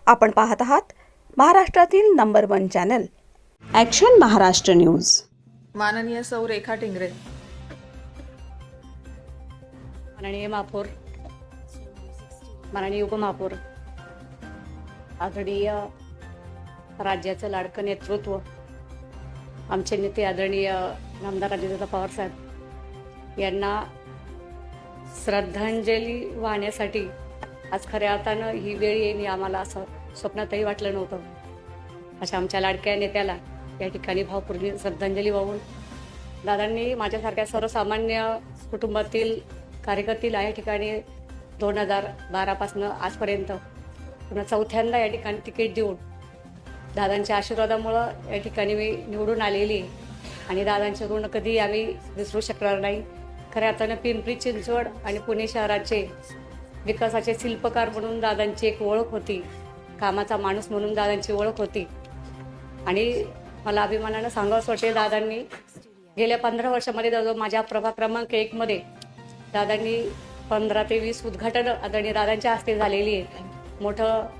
आपण पाहत आहात महाराष्ट्रातील number 1 channel action Maharashtra news. माननीय सौ रेखा टिंगरे, माननीय महापौर, माननीय उपमहापौर, आदरणीय राज्याचं लाडकं नेतृत्व, आमचे नेते आदरणीय नामदार अजितदादा पवार साहेब यांना श्रद्धांजली वाहण्यासाठी आज खऱ्या अर्थानं ही वेळ येईल आम्हाला असं स्वप्नातही वाटलं नव्हतं। अशा आमच्या लाडक्या नेत्याला या ठिकाणी भावपूर्ण श्रद्धांजली वाहून दादांनी माझ्यासारख्या सर्वसामान्य कुटुंबातील कार्यकर्त्याला या ठिकाणी 2012 पासून आजपर्यंत पुन्हा चौथ्यांदा या ठिकाणी तिकीट देऊन दादांच्या आशीर्वादामुळं या ठिकाणी मी निवडून आलेली आणि दादांचे ऋण कधी आम्ही विसरू शकणार नाही। खऱ्या अर्थानं पिंपरी चिंचवड आणि पुणे शहराचे विकासाचे शिल्पकार म्हणून दादांची एक ओळख होती, कामाचा माणूस म्हणून दादांची ओळख होती। आणि मला अभिमानानं सांगावंसं वाटते, दादांनी गेल्या 15 वर्षामध्ये जवळजवळ माझ्या प्रभाग क्रमांक 1 मध्ये दादांनी 15 ते 20 उद्घाटन आदरणीय दादांच्या हस्ते झालेली आहे। मोठं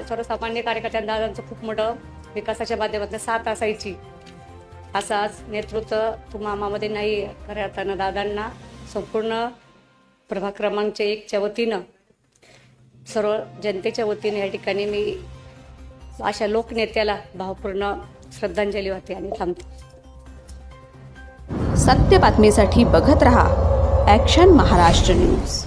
सर्वसामान्य कार्यकर्त्यांना दादांचं खूप मोठं विकासाच्या माध्यमातून साथ असायची। असं आज नेतृत्व तुम्हामध्ये नाही। खऱ्या अर्थानं दादांना संपूर्ण प्रभाग क्रमांक 1 च्या वतीनं, सर्व जनतेच्या वतीने या ठिकाणी मी अशा लोकनेत्याला भावपूर्ण श्रद्धांजली वाहते आणि थांबते। सत्य बातमीसाठी बघत रहा ॲक्शन महाराष्ट्र न्यूज।